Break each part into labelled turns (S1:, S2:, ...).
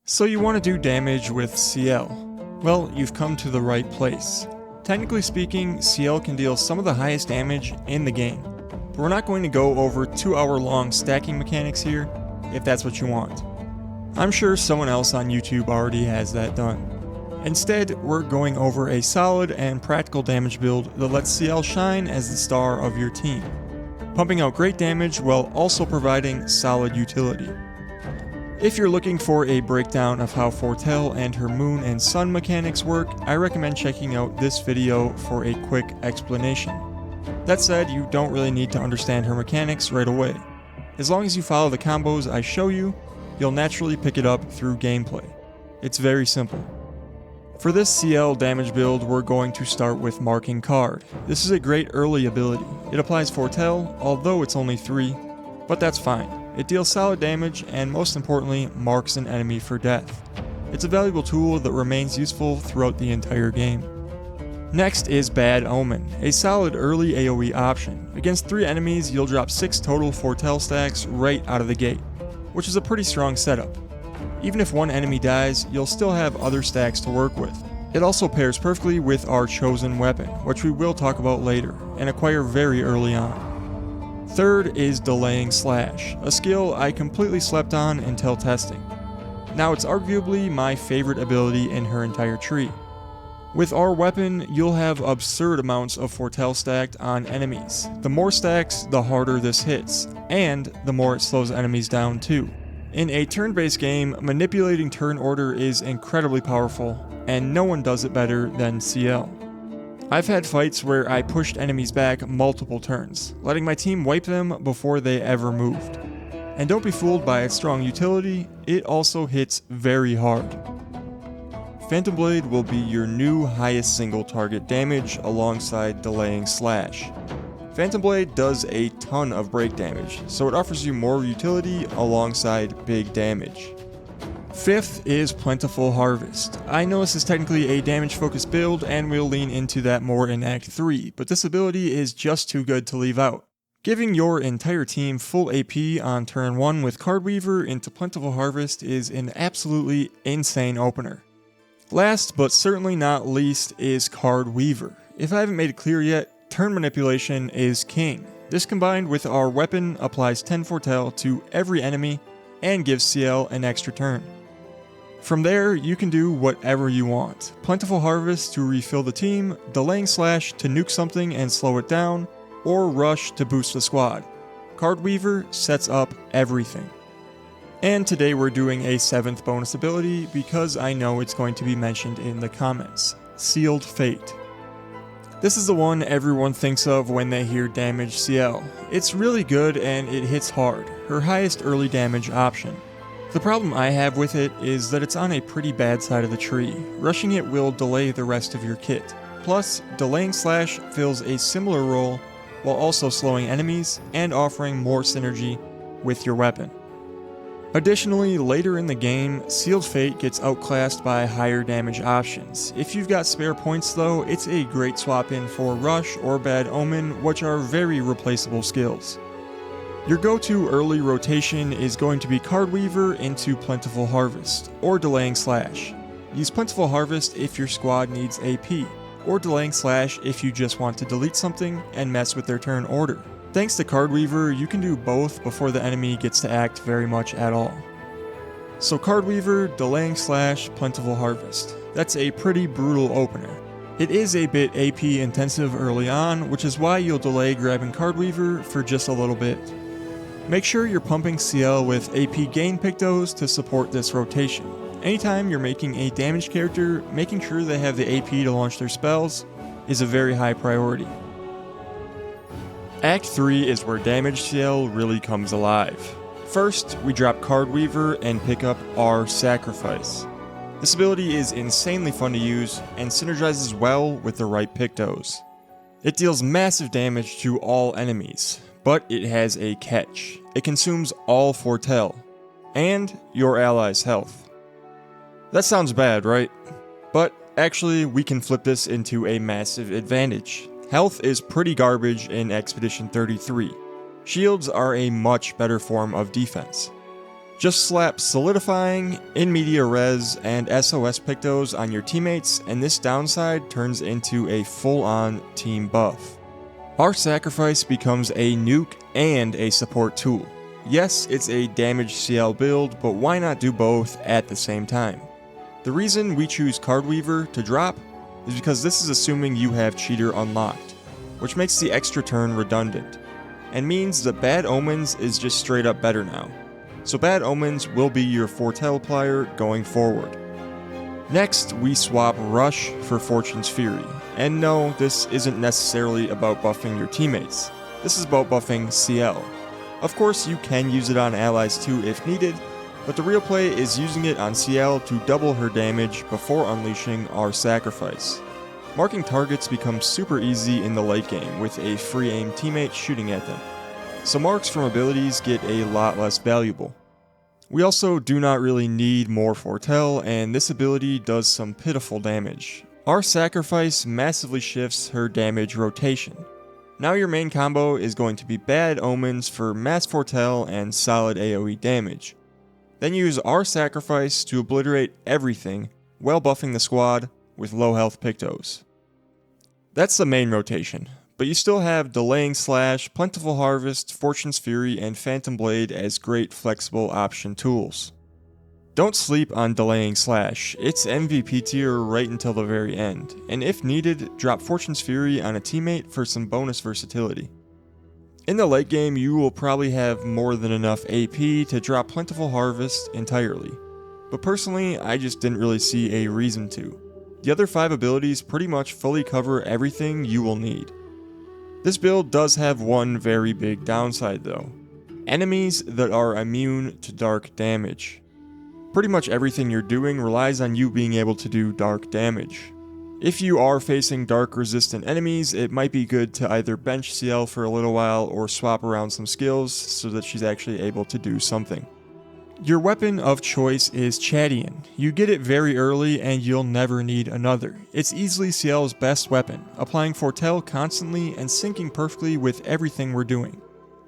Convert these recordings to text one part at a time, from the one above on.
S1: So you want to do damage with Sciel? Well, you've come to the right place. Technically speaking, Sciel can deal some of the highest damage in the game, but we're not going to go over 2-hour-long stacking mechanics here, if that's what you want. I'm sure someone else on YouTube already has that done. Instead, we're going over a solid and practical damage build that lets Sciel shine as the star of your team, pumping out great damage while also providing solid utility. If you're looking for a breakdown of how Foretell and her moon and sun mechanics work, I recommend checking out this video for a quick explanation. That said, you don't really need to understand her mechanics right away. As long as you follow the combos I show you, you'll naturally pick it up through gameplay. It's very simple. For this Sciel damage build, we're going to start with Marking Card. This is a great early ability. It applies Foretell, although it's only 3, but that's fine. It deals solid damage and, most importantly, marks an enemy for death. It's a valuable tool that remains useful throughout the entire game. Next is Bad Omen, a solid early AoE option. Against 3 enemies, you'll drop 6 total Foretell stacks right out of the gate, which is a pretty strong setup. Even if one enemy dies, you'll still have other stacks to work with. It also pairs perfectly with our chosen weapon, which we will talk about later, and acquire very early on. Third is Delaying Slash, a skill I completely slept on until testing. Now it's arguably my favorite ability in her entire tree. With our weapon, you'll have absurd amounts of Foretell stacked on enemies. The more stacks, the harder this hits, and the more it slows enemies down too. In a turn-based game, manipulating turn order is incredibly powerful, and no one does it better than Sciel. I've had fights where I pushed enemies back multiple turns, letting my team wipe them before they ever moved. And don't be fooled by its strong utility, it also hits very hard. Phantom Blade will be your new highest single target damage alongside Delaying Slash. Phantom Blade does a ton of break damage, so it offers you more utility alongside big damage. Fifth is Plentiful Harvest. I know this is technically a damage-focused build, and we'll lean into that more in Act 3, but this ability is just too good to leave out. Giving your entire team full AP on turn 1 with Card Weaver into Plentiful Harvest is an absolutely insane opener. Last, but certainly not least, is Card Weaver. If I haven't made it clear yet, turn manipulation is king. This combined with our weapon applies 10 Foretell to every enemy and gives Sciel an extra turn. From there, you can do whatever you want. Plentiful Harvest to refill the team, Delaying Slash to nuke something and slow it down, or Rush to boost the squad. Card Weaver sets up everything. And today we're doing a 7th bonus ability because I know it's going to be mentioned in the comments. Sealed Fate. This is the one everyone thinks of when they hear Damage Sciel. It's really good and it hits hard, her highest early damage option. The problem I have with it is that it's on a pretty bad side of the tree. Rushing it will delay the rest of your kit. Plus, Delaying Slash fills a similar role while also slowing enemies and offering more synergy with your weapon. Additionally, later in the game, Sealed Fate gets outclassed by higher damage options. If you've got spare points though, it's a great swap in for Rush or Bad Omen, which are very replaceable skills. Your go-to early rotation is going to be Card Weaver into Plentiful Harvest, or Delaying Slash. Use Plentiful Harvest if your squad needs AP, or Delaying Slash if you just want to delete something and mess with their turn order. Thanks to Card Weaver, you can do both before the enemy gets to act very much at all. So Card Weaver, Delaying Slash, Plentiful Harvest. That's a pretty brutal opener. It is a bit AP intensive early on, which is why you'll delay grabbing Card Weaver for just a little bit. Make sure you're pumping Sciel with AP gain Pictos to support this rotation. Anytime you're making a damage character, making sure they have the AP to launch their spells is a very high priority. Act 3 is where Damage Sciel really comes alive. First, we drop Card Weaver and pick up our Sacrifice. This ability is insanely fun to use and synergizes well with the right Pictos. It deals massive damage to all enemies, but it has a catch. It consumes all Foretell, and your allies' health. That sounds bad, right? But actually, we can flip this into a massive advantage. Health is pretty garbage in Expedition 33. Shields are a much better form of defense. Just slap Solidifying, In Media Res, and SOS Pictos on your teammates, and this downside turns into a full-on team buff. Our Sacrifice becomes a nuke and a support tool. Yes, it's a damage Sciel build, but why not do both at the same time? The reason we choose Card Weaver to drop is because this is assuming you have Cheater unlocked, which makes the extra turn redundant, and means that Bad Omens is just straight up better now. So Bad Omens will be your Foretell plier going forward. Next, we swap Rush for Fortune's Fury. And no, this isn't necessarily about buffing your teammates. This is about buffing Sciel. Of course, you can use it on allies too if needed, but the real play is using it on Sciel to double her damage before unleashing our Sacrifice. Marking targets becomes super easy in the late game with a free aim teammate shooting at them, so marks from abilities get a lot less valuable. We also do not really need more Foretell, and this ability does some pitiful damage. Our Sacrifice massively shifts her damage rotation. Now your main combo is going to be Bad Omens for mass Foretell and solid AoE damage. Then use our Sacrifice to obliterate everything while buffing the squad with low health Pictos. That's the main rotation, but you still have Delaying Slash, Plentiful Harvest, Fortune's Fury, and Phantom Blade as great flexible option tools. Don't sleep on Delaying Slash, it's MVP tier right until the very end, and if needed, drop Fortune's Fury on a teammate for some bonus versatility. In the late game, you will probably have more than enough AP to drop Plentiful Harvest entirely, but personally, I just didn't really see a reason to. The other 5 abilities pretty much fully cover everything you will need. This build does have one very big downside though. Enemies that are immune to dark damage. Pretty much everything you're doing relies on you being able to do dark damage. If you are facing dark resistant enemies, it might be good to either bench Sciel for a little while or swap around some skills so that she's actually able to do something. Your weapon of choice is Chadian. You get it very early and you'll never need another. It's easily Sciel's best weapon, applying Foretell constantly and syncing perfectly with everything we're doing,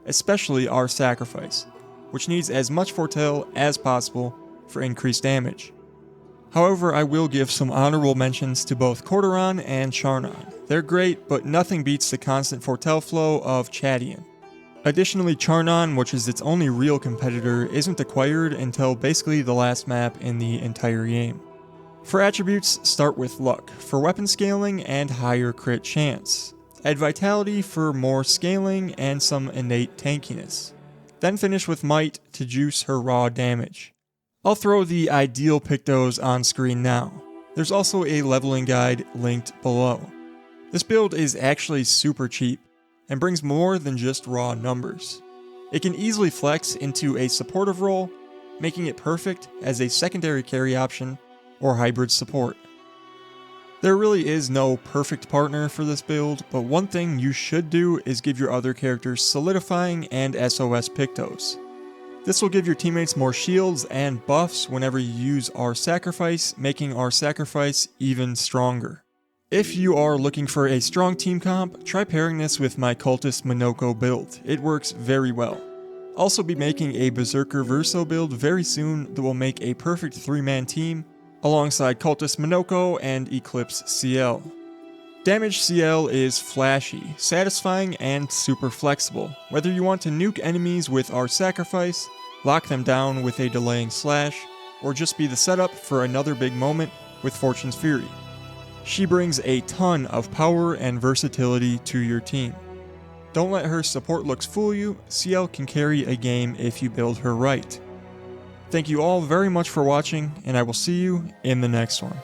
S1: especially our Sacrifice, which needs as much Foretell as possible for increased damage. However, I will give some honorable mentions to both Corduron and Charnon. They're great, but nothing beats the constant Foretell flow of Chadian. Additionally, Charnon, which is its only real competitor, isn't acquired until basically the last map in the entire game. For attributes, start with Luck, for weapon scaling and higher crit chance. Add Vitality for more scaling and some innate tankiness. Then finish with Might to juice her raw damage. I'll throw the ideal Pictos on screen now. There's also a leveling guide linked below. This build is actually super cheap, and brings more than just raw numbers. It can easily flex into a supportive role, making it perfect as a secondary carry option or hybrid support. There really is no perfect partner for this build, but one thing you should do is give your other characters Solidifying and SOS Pictos. This will give your teammates more shields and buffs whenever you use our Sacrifice, making our Sacrifice even stronger. If you are looking for a strong team comp, try pairing this with my Cultist Minoko build. It works very well. I'll also be making a Berserker Verso build very soon that will make a perfect 3-man team, alongside Cultist Minoko and Eclipse Sciel. Damage Sciel is flashy, satisfying, and super flexible. Whether you want to nuke enemies with our Sacrifice, lock them down with a Delaying Slash, or just be the setup for another big moment with Fortune's Fury. She brings a ton of power and versatility to your team. Don't let her support looks fool you, Sciel can carry a game if you build her right. Thank you all very much for watching, and I will see you in the next one.